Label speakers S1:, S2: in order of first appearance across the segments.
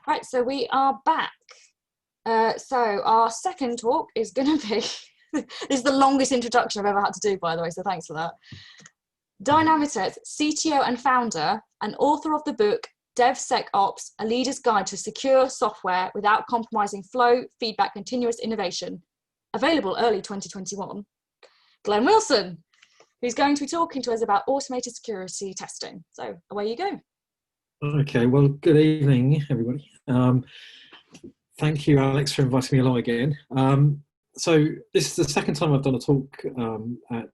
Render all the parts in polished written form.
S1: Right, so we are back. So our second talk is going to be, this is the longest introduction I've ever had to do, by the way, so thanks for that. Dynamitet's CTO and founder and author of the book DevSecOps, A Leader's Guide to Secure Software Without Compromising Flow, Feedback, Continuous Innovation, available early 2021, Glenn Wilson, who's going to be talking to us about automated security testing. So away you go.
S2: Okay, well, good evening, everybody. Thank you, Alex, for inviting me along again. So this is the second time I've done a talk at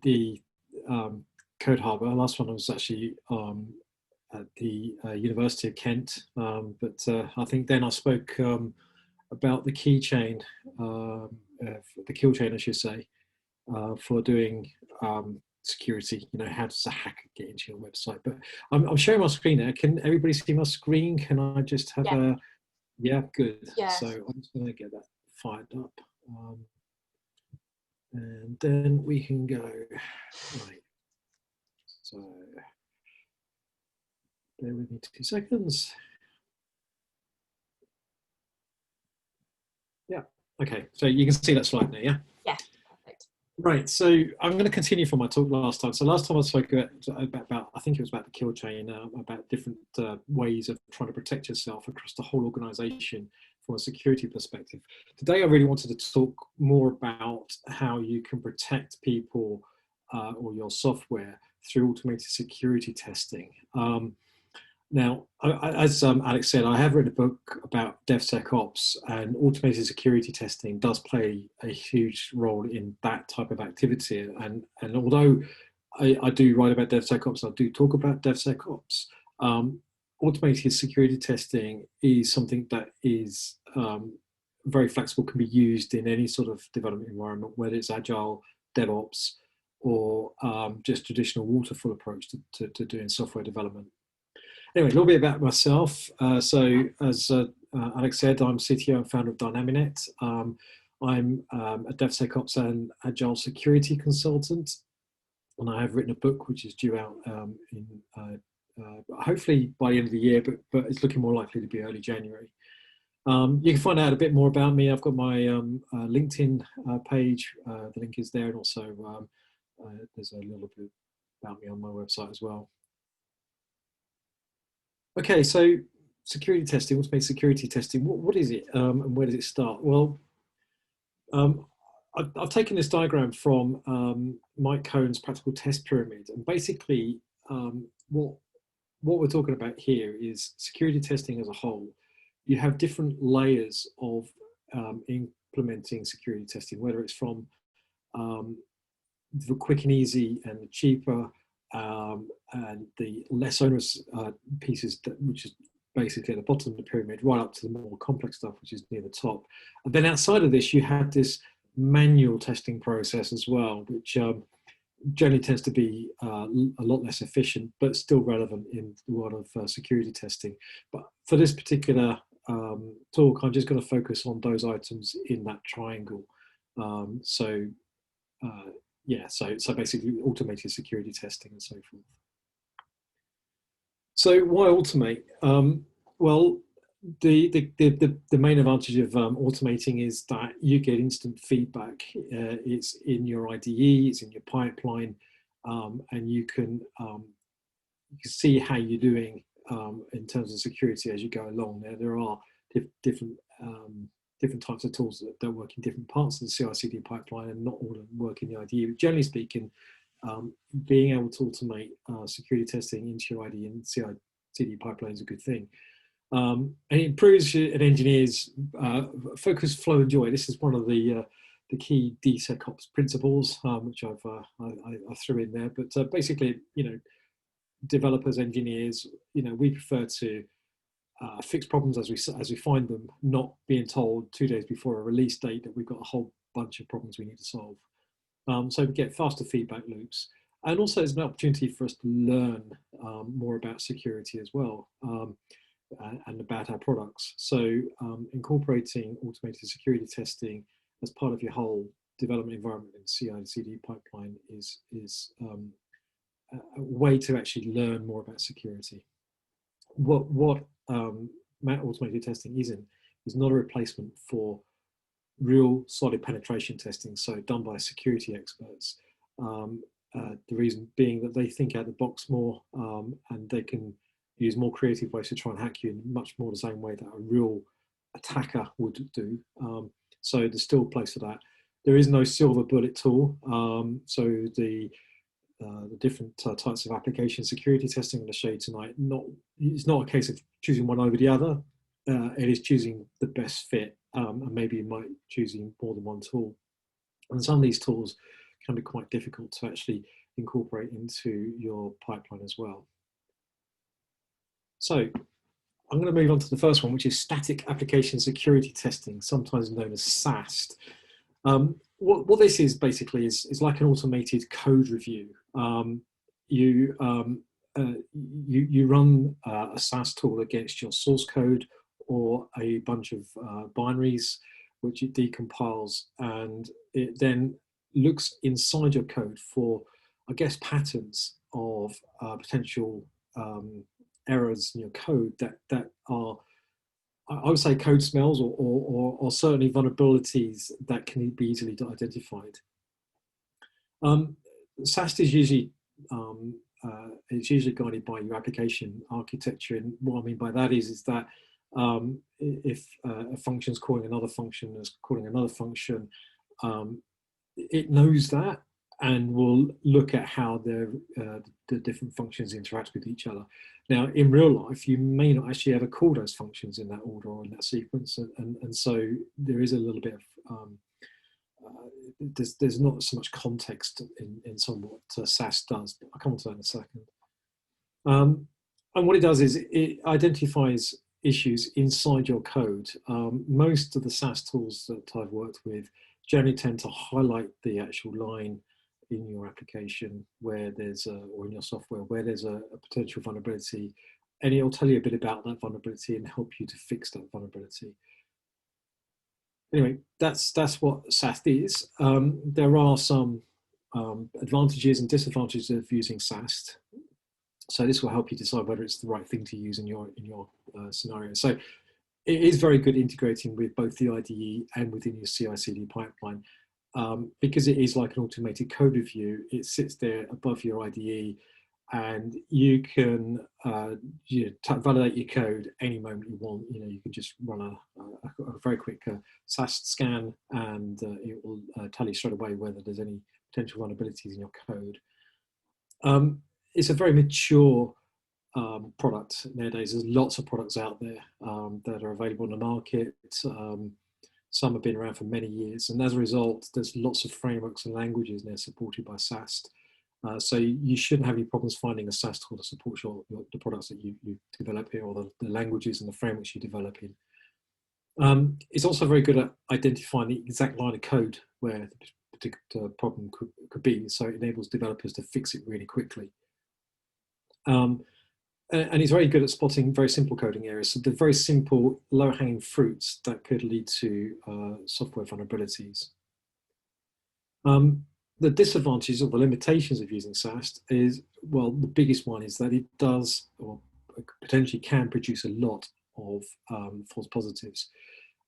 S2: the Code Harbour. The last one was actually at the University of Kent, but I think then I spoke about the keychain, the kill chain, I should say, for doing security. You know, how does a hacker get into your website? But I'm sharing my screen there. Can everybody see my screen? Can I just have a... Yeah, good.
S1: Yes.
S2: So I'm just going to get that fired up. And then we can go. Right. So bear with me 2 seconds. Yeah. Okay. So you can see that slide now, yeah?
S1: Yeah. Perfect.
S2: Right, so I'm going to continue from my talk last time. So last time I spoke about I think it was about the kill chain, about different ways of trying to protect yourself across the whole organization from a security perspective. Today I really wanted to talk more about how you can protect people or your software through automated security testing. Now, as Alex said, I have written a book about DevSecOps, and automated security testing does play a huge role in that type of activity. And although I do write about DevSecOps, I do talk about DevSecOps, automated security testing is something that is very flexible, can be used in any sort of development environment, whether it's agile, DevOps, or just traditional waterfall approach to doing software development. Anyway, a little bit about myself. So as Alex said, I'm CTO and founder of Dynaminet. I'm a DevSecOps and Agile security consultant, and I have written a book which is due out hopefully by the end of the year, but it's looking more likely to be early January. You can find out a bit more about me. I've got my LinkedIn page. The link is there, and also there's a little bit about me on my website as well. Okay, so security testing, automated security testing, what is it and where does it start? Well, I've taken this diagram from Mike Cohen's practical test pyramid, and basically what we're talking about here is security testing as a whole. You have different layers of implementing security testing, whether it's from the quick and easy and the cheaper, and the less onerous pieces, which is basically at the bottom of the pyramid, right up to the more complex stuff, which is near the top. And then outside of this, you have this manual testing process as well, which generally tends to be a lot less efficient, but still relevant in the world of security testing. But for this particular talk, I'm just going to focus on those items in that triangle. Yeah, so basically automated security testing and so forth. So why automate? Well, the main advantage of automating is that you get instant feedback. It's in your IDE, it's in your pipeline, and you can see how you're doing in terms of security as you go along. There are different types of tools that work in different parts of the CI/CD pipeline, and not all of them work in the IDE. But generally speaking, being able to automate security testing into your IDE and CI/CD pipeline is a good thing. And it improves an engineer's focus, flow, and joy. This is one of the key DevSecOps principles, which I threw in there. But basically, you know, developers, engineers, you know, we prefer to fix problems as we find them, not being told 2 days before a release date that we've got a whole bunch of problems we need to solve. So we get faster feedback loops, and also it's an opportunity for us to learn more about security as well, and about our products. So incorporating automated security testing as part of your whole development environment in CI/CD pipeline is a way to actually learn more about security. what automated testing isn't is not a replacement for real solid penetration testing, so done by security experts. The reason being that they think out the box more, and they can use more creative ways to try and hack you in much more the same way that a real attacker would do. So there's still a place for that. There is no silver bullet tool. So the different types of application security testing I'm going to show you tonight, it's not a case of choosing one over the other. It is choosing the best fit, and maybe you might choosing more than one tool. And some of these tools can be quite difficult to actually incorporate into your pipeline as well. So I'm going to move on to the first one, which is static application security testing, sometimes known as SAST. What this is basically is like an automated code review. You run a SAST tool against your source code or a bunch of binaries, which it decompiles, and it then looks inside your code for, I guess, patterns of potential errors in your code that are, I would say, code smells or certainly vulnerabilities that can be easily identified. SAST is usually it's usually guided by your application architecture, and what I mean by that is that if a function is calling another function is calling another function, it knows that and will look at how the different functions interact with each other. Now, in real life, you may not actually ever call those functions in that order or in that sequence, and so there is a little bit of there's not so much context in some what SAST does, but I'll come on to that in a second. And what it does is it identifies issues inside your code. Most of the SAST tools that I've worked with generally tend to highlight the actual line in your application where there's or in your software where there's a potential vulnerability, and it'll tell you a bit about that vulnerability and help you to fix that vulnerability. Anyway, that's what SAST is. There are some advantages and disadvantages of using SAST. So this will help you decide whether it's the right thing to use in your scenario. So it is very good integrating with both the IDE and within your CI/CD pipeline, because it is like an automated code review. It sits there above your IDE, and you can validate your code any moment you want. You can just run a very quick SAST scan, and it will tell you straight away whether there's any potential vulnerabilities in your code. It's a very mature product nowadays. There's lots of products out there that are available on the market. Some have been around for many years, and as a result, there's lots of frameworks and languages now supported by SAST. So you shouldn't have any problems finding a SAST tool that supports the products that you develop here, or the languages and the frameworks you develop in. It's also very good at identifying the exact line of code where the particular problem could be, so it enables developers to fix it really quickly. And it's very good at spotting very simple coding areas, so the very simple low-hanging fruits that could lead to software vulnerabilities. The disadvantages or the limitations of using SAST is, well, the biggest one is that it does, or potentially can, produce a lot of false positives.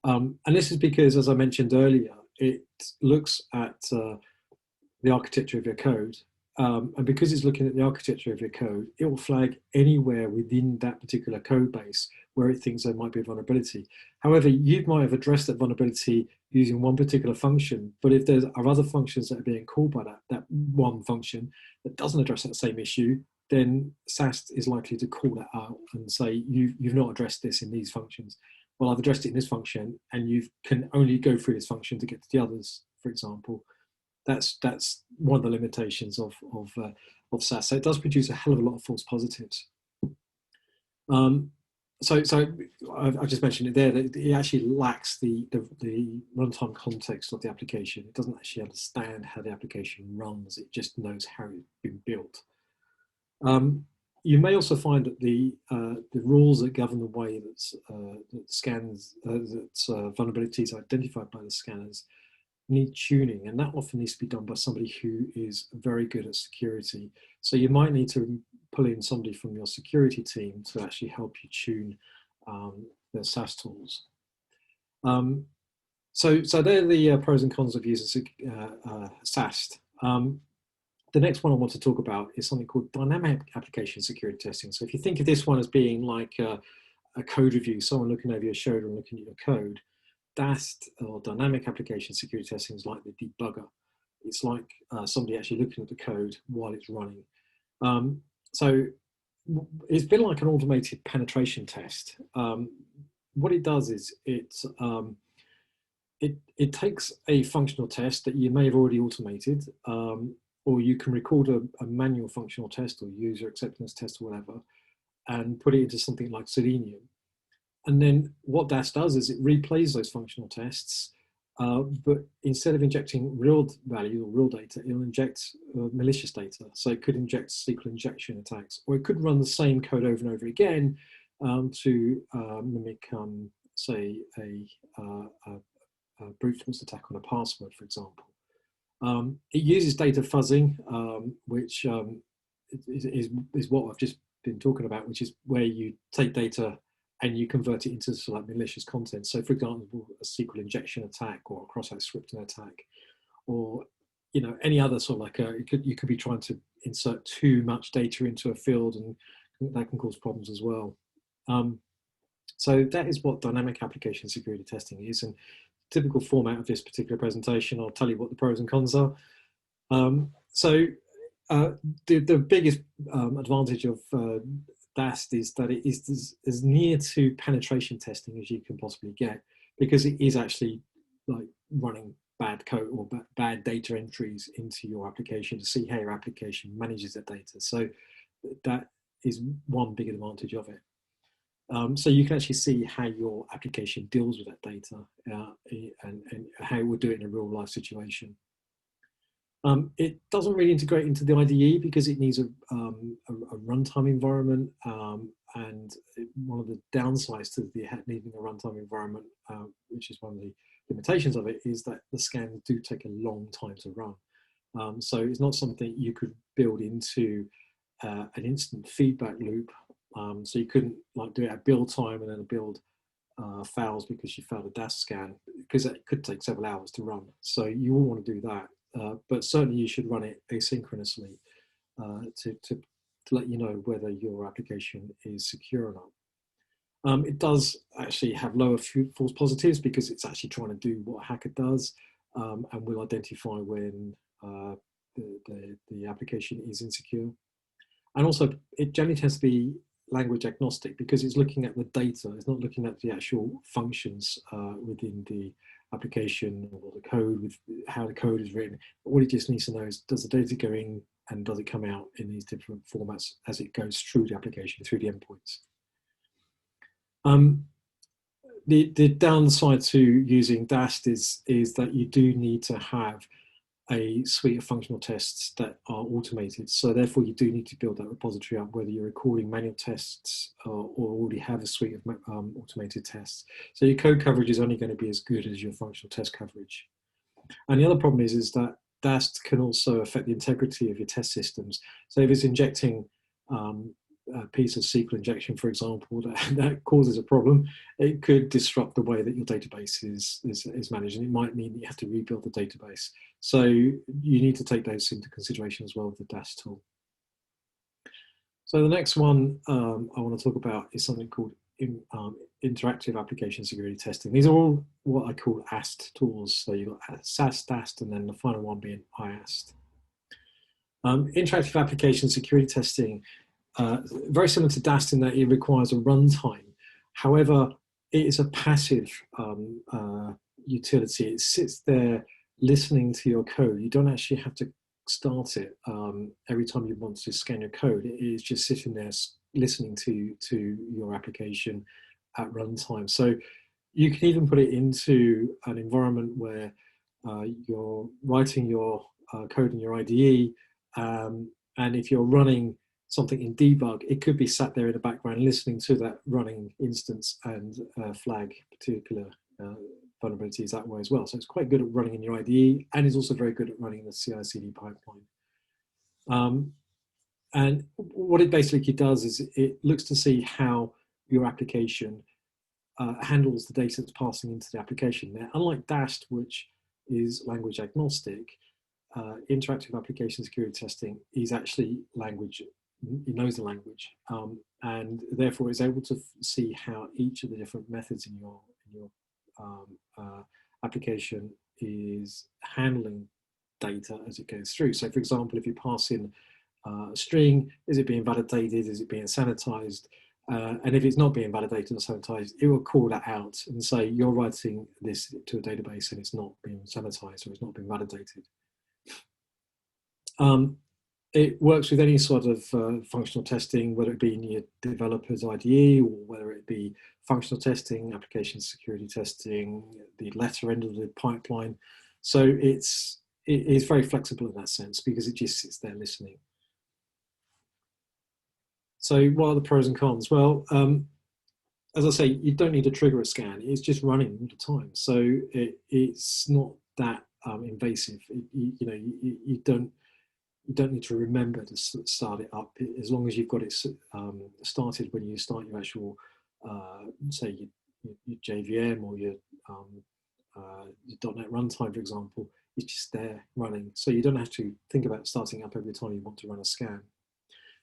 S2: And this is because, as I mentioned earlier, it looks at the architecture of your code. And because it's looking at the architecture of your code, it will flag anywhere within that particular code base where it thinks there might be a vulnerability. However, you might have addressed that vulnerability using one particular function, but if there are other functions that are being called by that one function that doesn't address that same issue, then SAST is likely to call that out and say, you've not addressed this in these functions. Well, I've addressed it in this function, and you can only go through this function to get to the others, for example. That's one of the limitations of SAST. So it does produce a hell of a lot of false positives. So I've just mentioned it there, that it actually lacks the runtime context of the application. It doesn't actually understand how the application runs. It just knows how it's been built. You may also find that the rules that govern the way that scans, that vulnerabilities are identified by the scanners, need tuning, and that often needs to be done by somebody who is very good at security. So you might need to pull in somebody from your security team to actually help you tune the SaaS tools. So they're the pros and cons of using SaaS. The next one I want to talk about is something called dynamic application security testing. So if you think of this one as being like a code review, someone looking over your shoulder and looking at your code, DAST, or dynamic application security testing, is like the debugger. It's like somebody actually looking at the code while it's running. So it's been like an automated penetration test. What it does is it takes a functional test that you may have already automated, or you can record a manual functional test or user acceptance test or whatever, and put it into something like Selenium. And then what DAST does is it replays those functional tests, but instead of injecting real value or real data, it'll inject malicious data. So it could inject SQL injection attacks, or it could run the same code over and over again to mimic, say, a brute force attack on a password, for example. It uses data fuzzing, which is what I've just been talking about, which is where you take data and you convert it into sort of like malicious content. So, for example, a SQL injection attack or a cross-site scripting attack, or any other sort of like you could be trying to insert too much data into a field, and that can cause problems as well. So that is what dynamic application security testing is. And typical format of this particular presentation, I'll tell you what the pros and cons are. The biggest advantage of DAST is that it is as near to penetration testing as you can possibly get, because it is actually like running bad code or bad data entries into your application to see how your application manages that data. So that is one big advantage of it. So you can actually see how your application deals with that data and how it would do it in a real life situation. It doesn't really integrate into the IDE because it needs a runtime environment, and one of the downsides to needing a runtime environment, which is one of the limitations of it, is that the scans do take a long time to run. So it's not something you could build into an instant feedback loop. So you couldn't like do it at build time and then build fails because you failed a DAST scan, because it could take several hours to run. So you wouldn't want to do that. But certainly you should run it asynchronously to let you know whether your application is secure or not. It does actually have lower false positives because it's actually trying to do what a hacker does, and will identify when the application is insecure. And also it generally tends to be language agnostic because it's looking at the data. It's not looking at the actual functions within the application or the code, with how the code is written. All it just needs to know is, does the data go in and does it come out in these different formats as it goes through the application, through the endpoints. The downside to using DAST is that you do need to have a suite of functional tests that are automated. So therefore you do need to build that repository up, whether you're recording manual tests or already have a suite of automated tests. So your code coverage is only going to be as good as your functional test coverage. And the other problem is that DAST can also affect the integrity of your test systems. So if it's injecting a piece of SQL injection, for example, that causes a problem, it could disrupt the way that your database is managed, and it might mean that you have to rebuild the database. So you need to take those into consideration as well with the DAST tool. So the next one I want to talk about is something called interactive application security testing. These are all what I call AST tools. So you've got SAS, DAST, and then the final one being IAST. Interactive application security testing, very similar to DAST in that it requires a runtime. However, it is a passive utility. It sits there listening to your code. You don't actually have to start it every time you want to scan your code. It is just sitting there listening to your application at runtime. So you can even put it into an environment where you're writing your code in your IDE, and if you're running something in debug, it could be sat there in the background listening to that running instance and flag particular vulnerabilities that way as well. So it's quite good at running in your IDE, and it's also very good at running in the CI/CD pipeline. And what it basically does is it looks to see how your application handles the data that's passing into the application. Now, unlike DAST, which is language agnostic, interactive application security testing is actually language. It knows the language, and therefore is able to see how each of the different methods in your application is handling data as it goes through. So, for example, if you pass in a string, is it being validated? Is it being sanitized? And if it's not being validated or sanitized, it will call that out and say, you're writing this to a database and it's not being sanitized or it's not being validated. It works with any sort of functional testing, whether it be in your developer's IDE or whether it be functional testing, application security testing, the latter end of the pipeline. So it is very flexible in that sense because it just sits there listening. So what are the pros and cons? Well, as I say, you don't need to trigger a scan. It's just running all the time. So it's not that invasive. You don't need to remember to start it up as long as you've got it started when you start your actual, say, your JVM or your .NET runtime, for example. It's just there running. So you don't have to think about starting up every time you want to run a scan.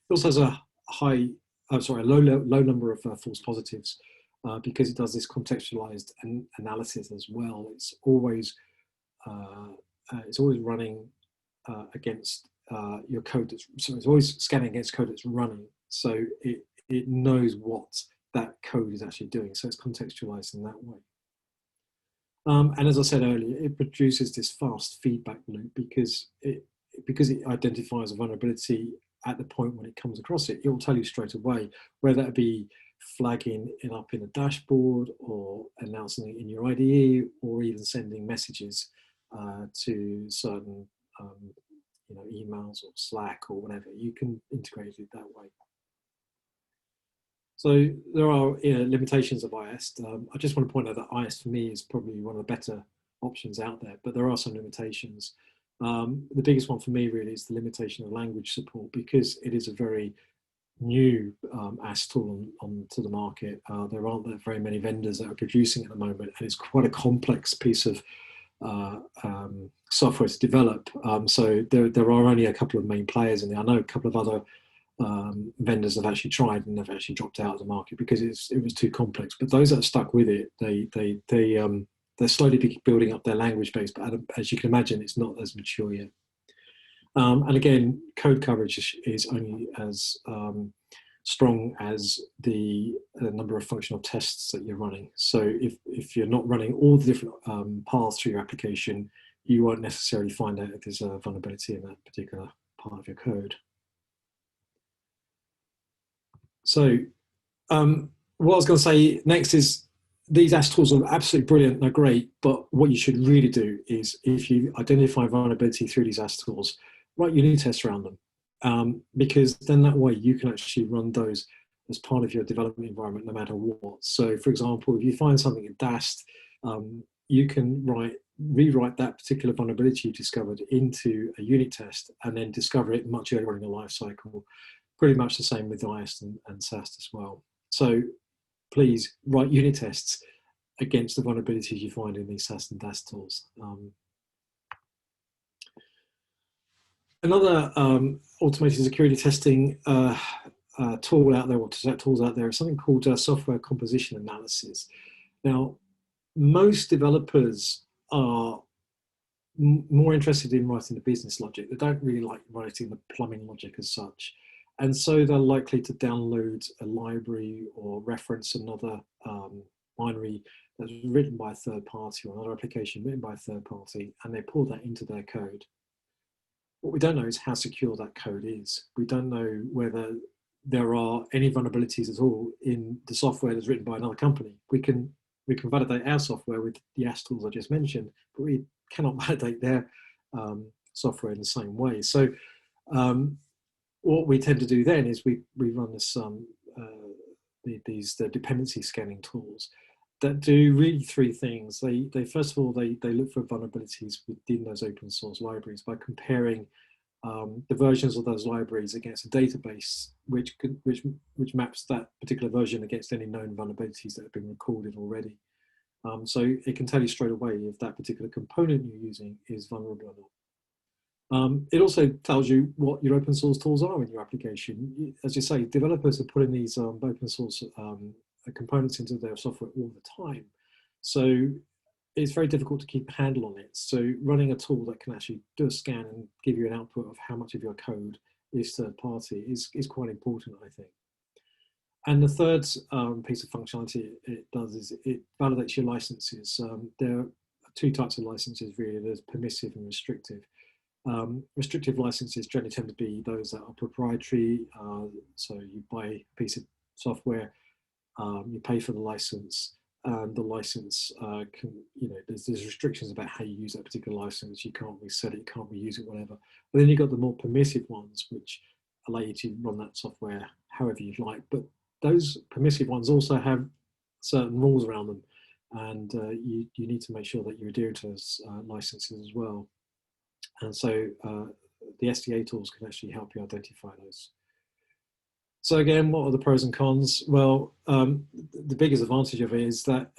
S2: It also has a low number of false positives because it does this contextualized analysis as well. It's always running against your code. So it's always scanning against code that's running. So it knows what that code is actually doing. So it's contextualized in that way. And as I said earlier, it produces this fast feedback loop because it identifies a vulnerability at the point when it comes across it. It will tell you straight away, whether it be flagging it up in a dashboard or announcing it in your IDE or even sending messages to certain emails or Slack or whatever. You can integrate it that way. So there are limitations of IAST. I just want to point out that IAST for me is probably one of the better options out there, but there are some limitations. The biggest one for me really is the limitation of language support because it is a very new AST tool onto the market. There aren't very many vendors that are producing at the moment, and it's quite a complex piece of software to develop. So there are only a couple of main players in there. I know a couple of other vendors have actually tried and they've actually dropped out of the market because it was too complex. But those that are stuck with it, they're slowly building up their language base, but as you can imagine, it's not as mature yet. And again, code coverage is only as strong as the number of functional tests that you're running. So if you're not running all the different paths through your application, you won't necessarily find out if there's a vulnerability in that particular part of your code. So what I was going to say next is these AST tools are absolutely brilliant, they're great, but what you should really do is if you identify vulnerability through these AST tools, write unit tests around them, because then that way you can actually run those as part of your development environment no matter what. So for example, if you find something in DAST, you can rewrite that particular vulnerability you discovered into a unit test and then discover it much earlier in the life cycle. Pretty much the same with IAST and SAST as well. So please write unit tests against the vulnerabilities you find in these SAST and DAST tools. Another automated security testing tool out there, or tools out there, is something called software composition analysis. Now, most developers are more interested in writing the business logic. They don't really like writing the plumbing logic as such. And so they're likely to download a library or reference another binary that's written by a third party or another application written by a third party, and they pull that into their code. What we don't know is how secure that code is. We don't know whether there are any vulnerabilities at all in the software that's written by another company. We can validate our software with the AST tools I just mentioned, but we cannot validate their software in the same way. So what we tend to do then is we run this the dependency scanning tools, that do really three things. They first of all, they look for vulnerabilities within those open source libraries by comparing the versions of those libraries against a database which maps that particular version against any known vulnerabilities that have been recorded already. So it can tell you straight away if that particular component you're using is vulnerable or not. It also tells you what your open source tools are in your application. As you say, developers are putting these open source components into their software all the time. So it's very difficult to keep a handle on it. So running a tool that can actually do a scan and give you an output of how much of your code is third party is quite important, I think. And the third piece of functionality it does is it validates your licenses. There are two types of licenses really. There's permissive and restrictive. Restrictive licenses generally tend to be those that are proprietary. So you buy a piece of software, you pay for the license, and the license can, there's restrictions about how you use that particular license. You can't reset it, you can't reuse it, whatever. But then you've got the more permissive ones, which allow you to run that software however you'd like. But those permissive ones also have certain rules around them, and you need to make sure that you adhere to those licenses as well. And so the SDA tools can actually help you identify those. So again, what are the pros and cons? Well, the biggest advantage of it is that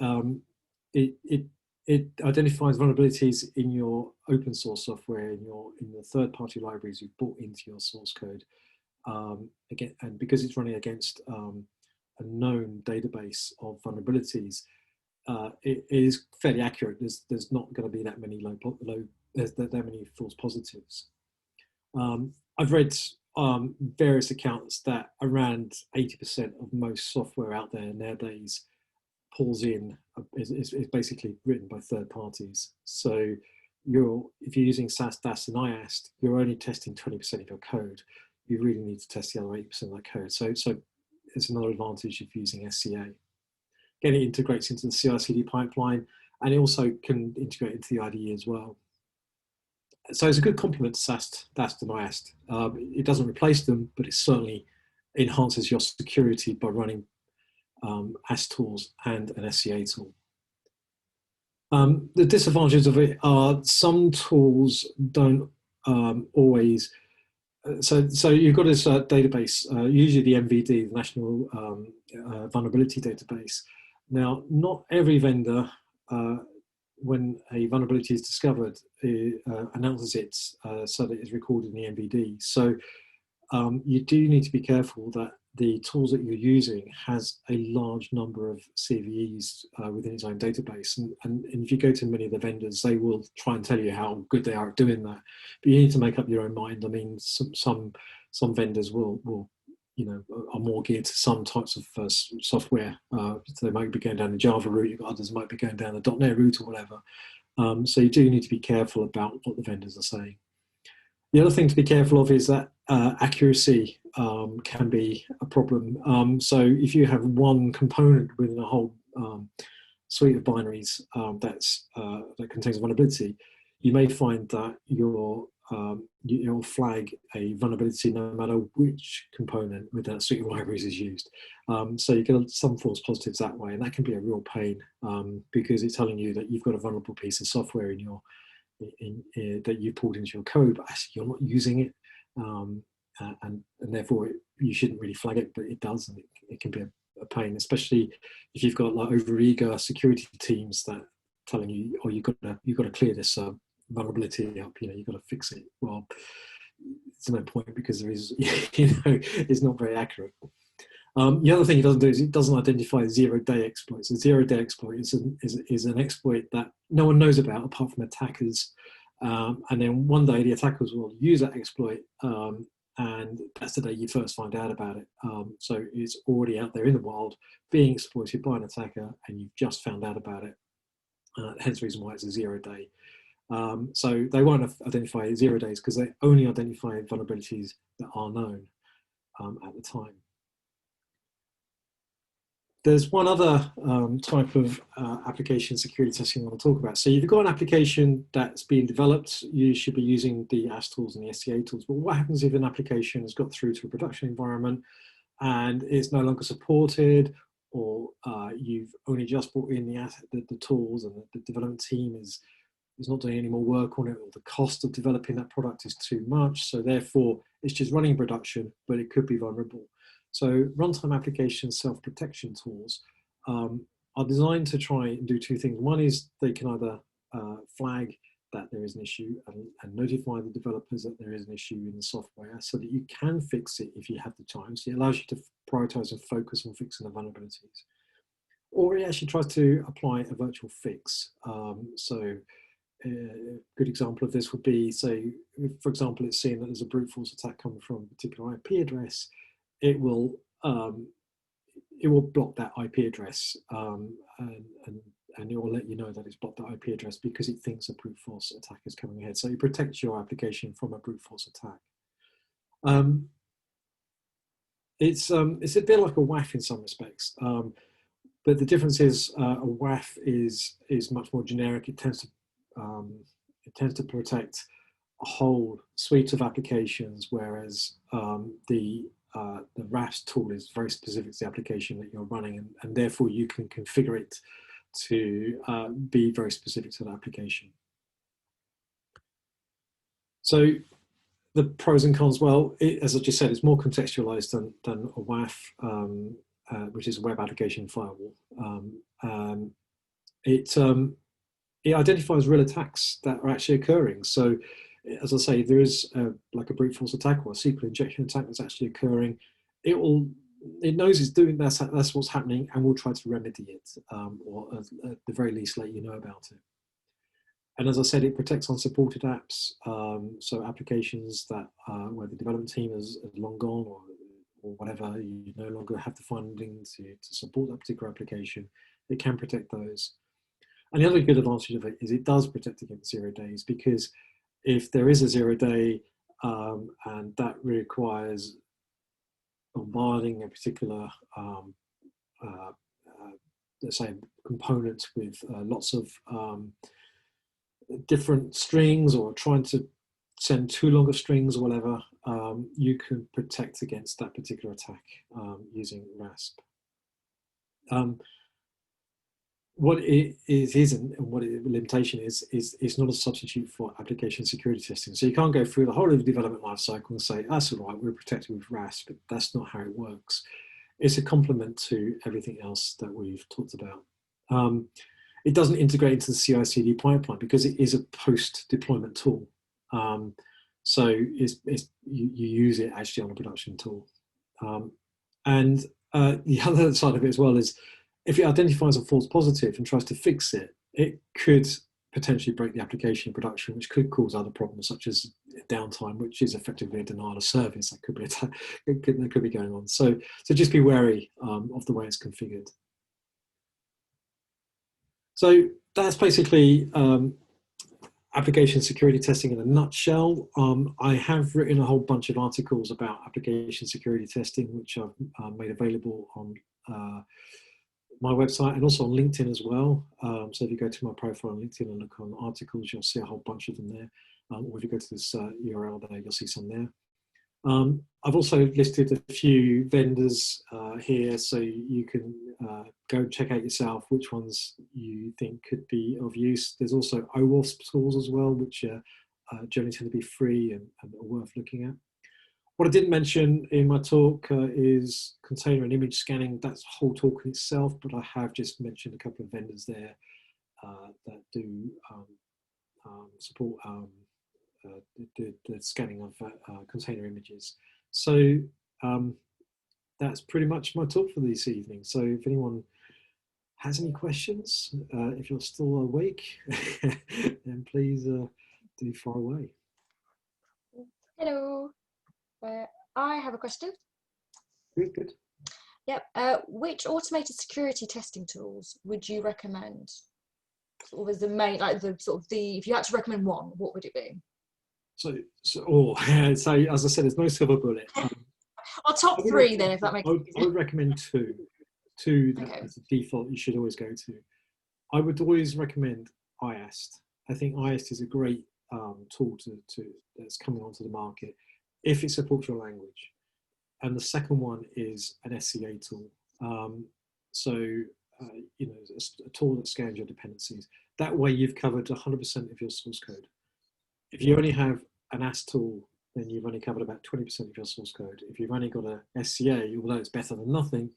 S2: it identifies vulnerabilities in your open source software, in the third-party libraries you've brought into your source code. Again, and because it's running against a known database of vulnerabilities, it is fairly accurate. There's not going to be that many that many false positives. I've read various accounts that around 80% of most software out there nowadays is basically written by third parties. So if you're using SAST, DAST, and IAST, you're only testing 20% of your code. You really need to test the other 80% of that code. So it's another advantage of using SCA. Again, it integrates into the CI/CD pipeline, and it also can integrate into the IDE as well. So it's a good complement to SAST, DAST, and IAST. It doesn't replace them, but it certainly enhances your security by running AST tools and an SCA tool. The disadvantages of it are some tools don't always. So you've got this database, usually the MVD, the National Vulnerability Database. Now, not every vendor, when a vulnerability is discovered, announces it so that it's recorded in the MVD. So you do need to be careful that the tools that you're using has a large number of CVEs within its own database. And if you go to many of the vendors, they will try and tell you how good they are at doing that. But you need to make up your own mind. I mean, some vendors will are more geared to some types of software. So they might be going down the Java route, others might be going down the .NET route or whatever. So you do need to be careful about what the vendors are saying. The other thing to be careful of is that accuracy can be a problem. So if you have one component within a whole suite of binaries that contains a vulnerability, you may find that you'll flag a vulnerability no matter which component with that suite of libraries is used. So you get some false positives that way, and that can be a real pain because it's telling you that you've got a vulnerable piece of software that you pulled into your code, but actually you're not using it, and therefore you shouldn't really flag it, but it does, and it can be a pain, especially if you've got like overeager security teams that telling you, oh, you've got to clear this vulnerability up, you've got to fix it. Well, it's no point because there is, it's not very accurate. The other thing it doesn't do is it doesn't identify zero-day exploits. A zero-day exploit is an exploit that no one knows about apart from attackers. And then one day the attackers will use that exploit, and that's the day you first find out about it. So it's already out there in the wild, being exploited by an attacker, and you've just found out about it. Hence the reason why it's a zero-day. So they won't identify 0 days because they only identify vulnerabilities that are known at the time. There's one other type of application security testing I want to talk about. So if you've got an application that's being developed, you should be using the AST tools and the SCA tools. But what happens if an application has got through to a production environment and it's no longer supported, or you've only just brought in the tools, and the development team is not doing any more work on it, or the cost of developing that product is too much, so therefore it's just running production, but it could be vulnerable. So runtime application self-protection tools are designed to try and do two things. One is they can either flag that there is an issue and notify the developers that there is an issue in the software so that you can fix it if you have the time. So it allows you to prioritize and focus on fixing the vulnerabilities. Or it actually tries to apply a virtual fix. So a good example of this would be, say, if, for example, it's seeing that there's a brute force attack coming from a particular IP address, it will block that IP address and it will let you know that it's blocked that IP address because it thinks a brute force attack is coming ahead. So it protects your application from a brute force attack. It's a bit like a WAF in some respects, but the difference is a WAF is much more generic. It tends to protect a whole suite of applications, whereas the RAS tool is very specific to the application that you're running, and therefore you can configure it to be very specific to the application. So the pros and cons, well, as I just said, it's more contextualized than a WAF, which is a web application firewall. It identifies real attacks that are actually occurring. So, as I say, there is like a brute force attack or a SQL injection attack that's actually occurring. It knows it's doing that's what's happening, and will try to remedy it, or at the very least let you know about it. And as I said, it protects unsupported apps, so applications that where the development team is long gone, or whatever, you no longer have the funding to support that particular application. It can protect those. And the other good advantage of it is it does protect against 0 days, because if there is a 0 day and that requires bombarding a particular, let's say, component with lots of different strings, or trying to send too long of strings or whatever, you can protect against that particular attack using RASP. What it isn't, and what the limitation is it's not a substitute for application security testing. So you can't go through the whole of the development lifecycle and say, that's all right, we're protected with RASP, but that's not how it works. It's a complement to everything else that we've talked about. It doesn't integrate into the CI/CD pipeline because it is a post-deployment tool. So you use it actually on a production tool. And the other side of it as well is, if it identifies a false positive and tries to fix it, it could potentially break the application in production, which could cause other problems such as downtime, which is effectively a denial of service. That could be that could be going on. So just be wary of the way it's configured. So that's basically application security testing in a nutshell. I have written a whole bunch of articles about application security testing, which I've made available on my website and also on LinkedIn as well. So if you go to my profile on LinkedIn and look on articles, you'll see a whole bunch of them there. Or if you go to this URL there, you'll see some there. I've also listed a few vendors here, so you can go check out yourself which ones you think could be of use. There's also OWASP tools as well, which generally tend to be free and are worth looking at. What I didn't mention in my talk is container and image scanning. That's a whole talk in itself, but I have just mentioned a couple of vendors there that do support the scanning of container images. So that's pretty much my talk for this evening. So if anyone has any questions, if you're still awake, then please do far away.
S1: Hello. I have a question.
S2: Good.
S1: Yep. Which automated security testing tools would you recommend? Sort of as the main, like if you had to recommend one, what would it be? So
S2: as I said, there's no silver bullet.
S1: Or top three then, if that makes sense.
S2: I would recommend two that as a default you should always go to. I would always recommend IAST. I think IAST is a great tool that's coming onto the market if it supports your language. And the second one is an SCA tool. So, a tool that scans your dependencies. That way you've covered 100% of your source code. If you only have an AS tool, then you've only covered about 20% of your source code. If you've only got a SCA, although it's better than nothing,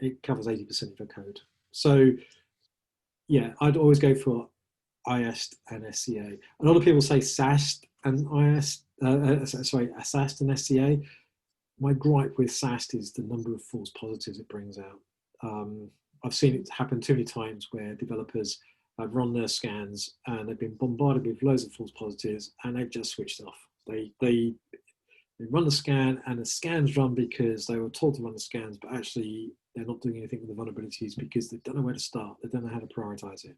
S2: it covers 80% of your code. So yeah, I'd always go for IAST and SCA. A lot of people say SAST and IAST, SAST and SCA. My gripe with SAST is the number of false positives it brings out. I've seen it happen too many times where developers have run their scans and they've been bombarded with loads of false positives and they've just switched off. They run the scan and the scans run because they were told to run the scans, but actually they're not doing anything with the vulnerabilities because they don't know where to start. They don't know how to prioritize it.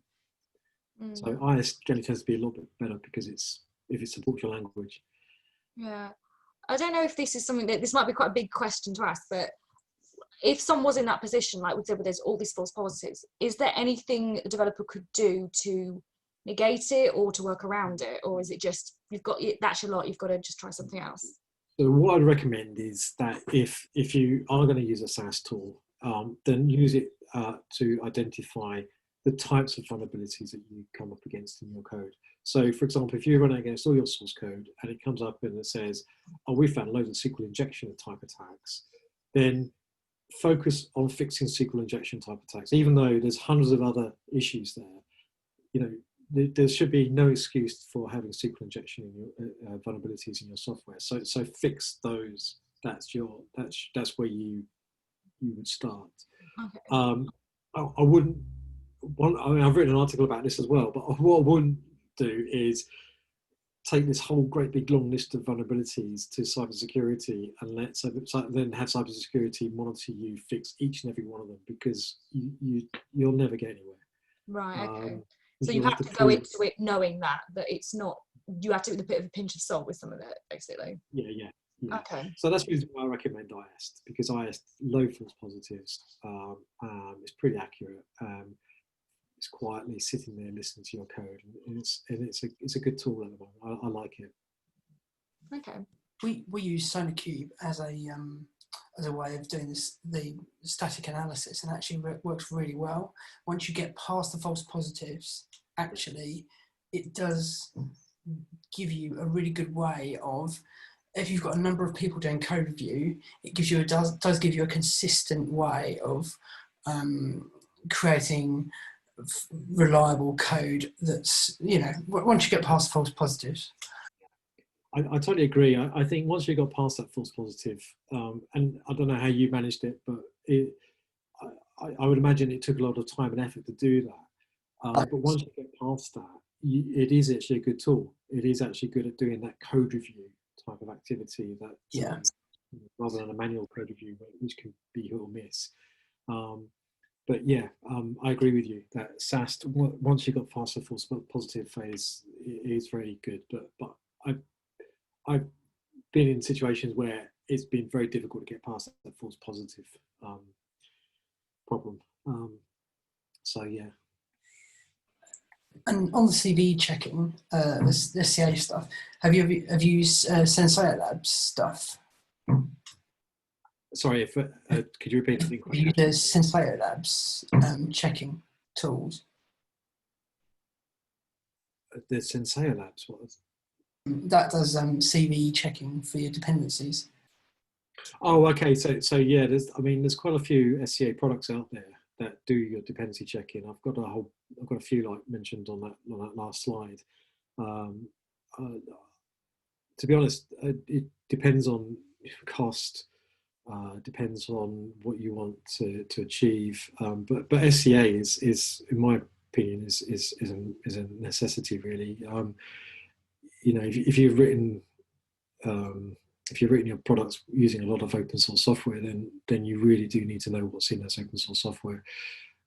S2: So IAS generally tends to be a little bit better because if it supports your language.
S1: Yeah. I don't know if this is something that, this might be quite a big question to ask, but if someone was in that position, like we said, where there's all these false positives, is there anything a developer could do to negate it or to work around it? Or is it just, that's your lot, you've got to just try something else?
S2: So what I'd recommend is that if you are going to use a SaaS tool, then use it to identify the types of vulnerabilities that you come up against in your code. So for example, if you run against all your source code and it comes up and it says, oh, we found loads of SQL injection type attacks, then focus on fixing SQL injection type attacks, even though there's hundreds of other issues there. There should be no excuse for having SQL injection in your vulnerabilities in your software. So fix those. That's where you would start.
S1: Okay.
S2: I wouldn't. I've written an article about this as well, but what I wouldn't do is take this whole great big long list of vulnerabilities to cybersecurity and then have cybersecurity monitor you fix each and every one of them, because you'll never get anywhere.
S1: Right. Okay. So you have to go into it knowing that it's not. You have to with a bit of a pinch of salt with some of it, basically.
S2: Yeah.
S1: Okay.
S2: So that's the reason why I recommend IAST, because IAST low false positives. It's pretty accurate. It's quietly sitting there listening to your code, and it's a good tool at the moment. I like it.
S1: Okay.
S3: We use SonarQube as a way of doing the static analysis, and actually works really well. Once you get past the false positives, actually, it does give you a really good way of, if you've got a number of people doing code review, it gives you does give you a consistent way of creating reliable code that's, once you get past false positives.
S2: I totally agree. I think once you got past that false positive, and I don't know how you managed it, but I would imagine it took a lot of time and effort to do that. But once you get past that, it is actually a good tool. It is actually good at doing that code review type of activity that, rather than a manual code review, which can be hit or miss. But yeah, I agree with you that SAST, once you got past the false positive phase, it is very good. But I've been in situations where it's been very difficult to get past that false positive problem. So yeah.
S3: And on the CV checking, the SCA stuff, have you used Sensei Labs stuff?
S2: Sorry, could you repeat the question?
S3: Have you used Sensei Labs checking tools?
S2: The Sensei Labs, what is?
S3: That does CV checking for your dependencies.
S2: Oh, okay. So yeah, there's quite a few SCA products out there that do your dependency checking. I've got a few like mentioned on that last slide. To be honest, it depends on cost. Depends on what you want to achieve. But SCA is in my opinion is a necessity really. If you've written your products using a lot of open source software, then you really do need to know what's in that open source software.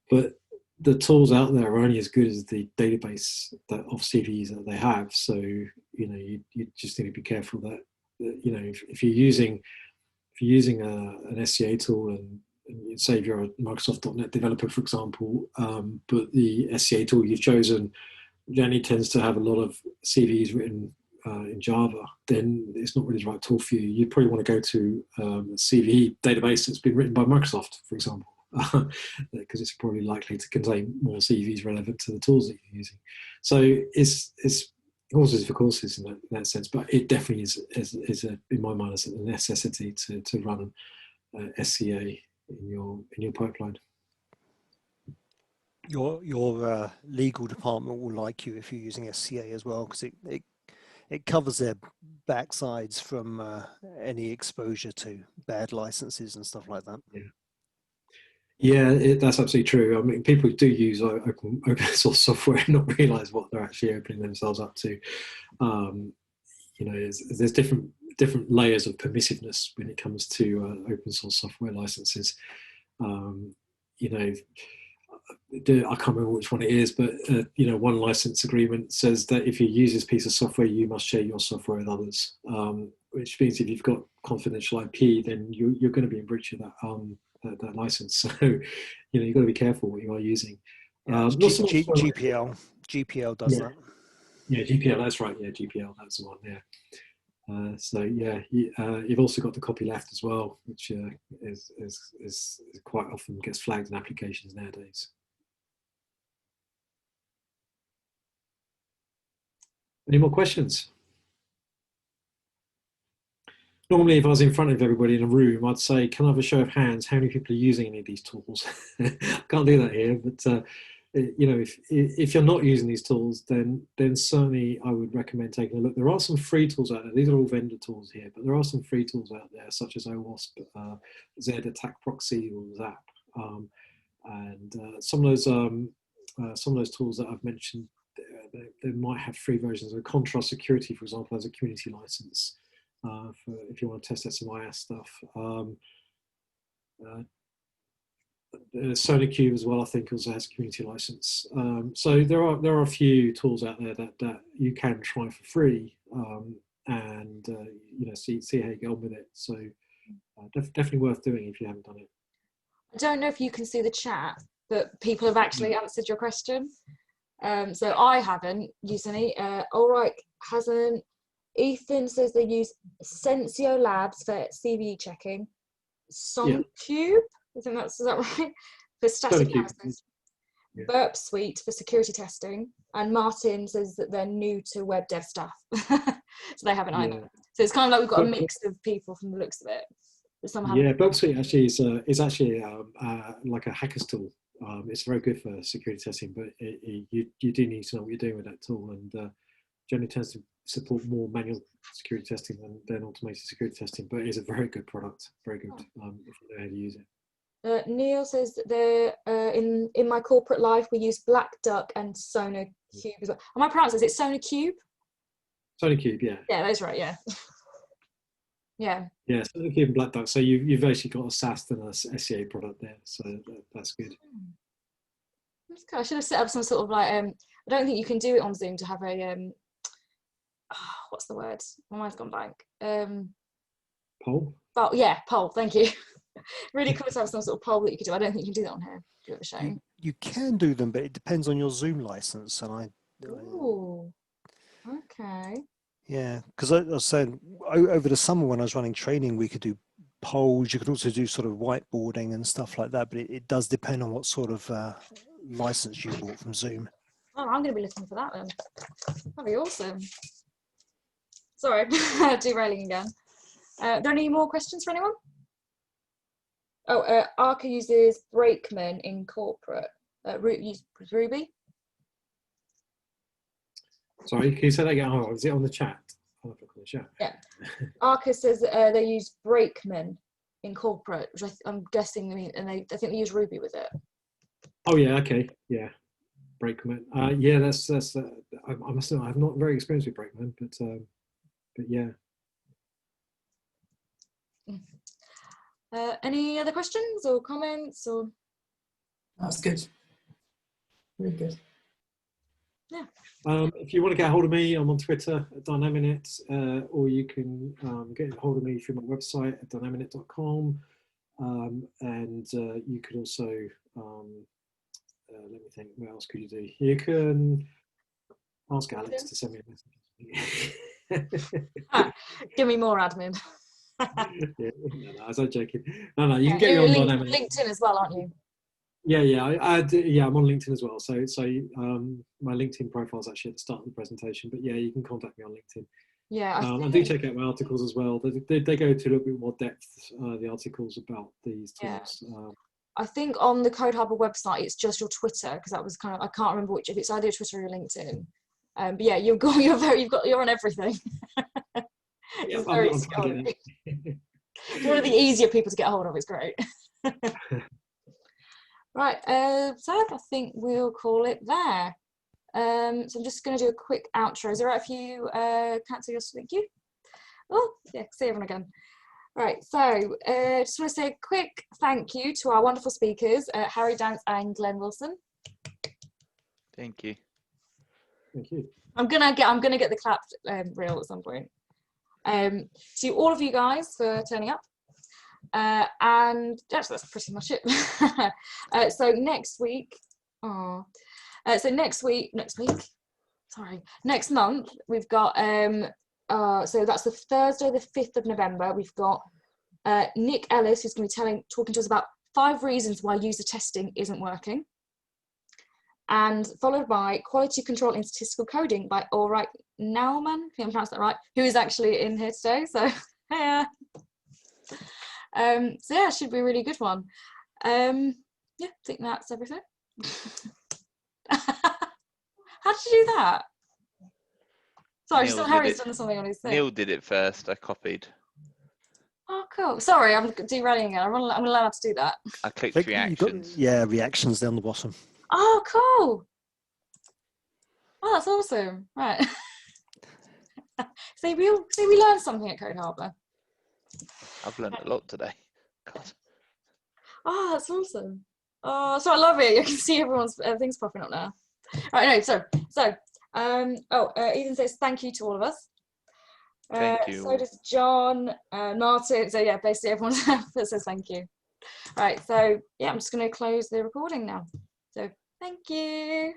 S2: But the tools out there are only as good as the database of CVEs that they have. So you just need to be careful that if you're using an SCA tool, and say if you're a Microsoft.NET developer, for example, but the SCA tool you've chosen generally tends to have a lot of CVEs written in Java, then it's not really the right tool for you. You probably want to go to a CVE database that's been written by Microsoft, for example. because it's probably likely to contain more CVs relevant to the tools that you're using. So it's horses for courses in that sense, but it definitely is in my mind, is a necessity to run SCA in your pipeline.
S4: Your legal department will like you if you're using SCA as well, because it covers their backsides from any exposure to bad licenses and stuff like that.
S2: Yeah, that's absolutely true. I mean, people do use open source software and not realise what they're actually opening themselves up to. There's different layers of permissiveness when it comes to open source software licenses. I can't remember which one it is, but one license agreement says that if you use this piece of software, you must share your software with others. Which means if you've got confidential IP, then you're going to be in breach of that license. So you've got to be careful what you are using.
S4: GPL does that.
S2: Yeah, GPL. That's right. Yeah, GPL. That's the one. Yeah. You've also got the copyleft as well, which is quite often gets flagged in applications nowadays. Any more questions? Normally, if I was in front of everybody in a room, I'd say, can I have a show of hands? How many people are using any of these tools? Can't do that here, but if you're not using these tools, then certainly I would recommend taking a look. There are some free tools out there. These are all vendor tools here, but there are some free tools out there, such as OWASP, Z Attack Proxy, or ZAP, and some of those tools that I've mentioned. They might have free versions of Contrast Security, for example, as a community license for if you want to test out some IaaS stuff. SonarQube as well, I think, also has a community license. So there are a few tools out there that you can try for free, and see how you get on with it. So definitely worth doing if you haven't done it.
S1: I don't know if you can see the chat, but people have actually answered your question. So I haven't used any. Ulrich hasn't. Ethan says they use Sensio Labs for CVE checking. SonarQube, I think is that right? For static analysis. Yeah. Burp Suite for security testing. And Martin says that they're new to web dev stuff. So they haven't either. So it's kind of like we've got a mix of people from the looks of it.
S2: Burp Suite actually is actually like a hacker's tool. It's very good for security testing, but you do need to know what you're doing with that tool, and generally tends to support more manual security testing than automated security testing, but it is a very good product, very good if you know how to use it.
S1: Neil says that they're in my corporate life we use Black Duck and SonarQube as well. Am I pronouncing it? Is it SonarQube?
S2: SonarQube, yeah.
S1: Yeah, that's right. Yeah. Yeah.
S2: Yeah, SonarQube and Black Duck. So you've actually got a SAST and a SCA product there, so that's good.
S1: That's good. I should have set up some sort of like I don't think you can do it on Zoom to have a what's the word? My mind's gone blank.
S2: Poll.
S1: Oh yeah, poll. Thank you. Really cool to have some sort of poll that you could do. I don't think you can do that on here. Do it a shame.
S4: You can do them, but it depends on your Zoom license. And
S1: Ooh. Okay.
S4: Yeah, because I was saying over the summer when I was running training, we could do polls. You could also do sort of whiteboarding and stuff like that. But it does depend on what sort of license you bought from Zoom.
S1: Oh, I'm going to be looking for that then. That'd be awesome. Sorry, derailing again. Are there any more questions for anyone? Oh, Arca uses Brakeman in corporate. Use Ruby.
S2: Sorry, can you say that again? Oh, is it on the chat? I'll look on the chat.
S1: Yeah. Arca says they use Brakeman in corporate, which I'm guessing and I think they use Ruby with it.
S2: Oh yeah, okay, yeah. Brakeman. Yeah, that's. I must admit, I'm not very experienced with Brakeman, but yeah.
S1: Any other questions or comments or?
S3: That's good. Really good.
S1: Yeah.
S2: If you want to get a hold of me, I'm on Twitter at Dynaminet, or you can get a hold of me through my website at dynaminet.com, and you could also let me think. What else could you do? You can ask Alex to send me a message.
S1: Give me more admin.
S2: Yeah, no, I was joking. No, you can get me on Dynaminet.
S1: LinkedIn as well, aren't you?
S2: Yeah. I'm on LinkedIn as well. So my LinkedIn profile is actually at the start of the presentation. But yeah, you can contact me on LinkedIn.
S1: Yeah,
S2: And do check out my articles as well. They go to a little bit more depth. The articles about these tools.
S1: Yeah. I think on the Code Harbor website, it's just your Twitter, because that was kind of, I can't remember which, if it's either your Twitter or your LinkedIn. But yeah, you're on everything.
S2: Yeah,
S1: It's very
S2: I'm
S1: scary. It's one of the easier people to get hold of. It's great. Right, so I think we'll call it there. So I'm just going to do a quick outro. Is it all right if you cancel your thank you? Oh, yeah, see everyone again. Right, so just want to say a quick thank you to our wonderful speakers, Harry Dance and Glenn Wilson.
S5: Thank you.
S2: Thank you.
S1: I'm gonna get the clap reel at some point. To all of you guys for turning up. And that's pretty much it. So next month we've got so that's the Thursday the 5th of November. We've got Nick Ellis, who's going to be talking to us about 5 reasons why user testing isn't working, and followed by Quality Control in Statistical Coding by Ulrich Naumann, I think I pronounced that right, who is actually in here today. So yeah. So yeah, it should be a really good one. Yeah, I think that's everything. How did you do that? Sorry, I just thought Harry's done something on his thing.
S5: Neil did it first. I copied.
S1: Oh, cool. Sorry, I'm derailing again. I'm allowed to do that.
S5: I clicked reactions.
S4: Reactions down the bottom.
S1: Oh, cool. Oh, that's awesome. Right. See, we learned something at Code Harbor.
S5: I've learned a lot today. God.
S1: Oh, that's awesome. Oh, so I love it. You can see everyone's things popping up now. Right, no, Ethan says thank you to all of us.
S5: Thank you.
S1: So does John, Martin. So yeah, basically everyone says thank you. Right, so yeah, I'm just going to close the recording now. So thank you.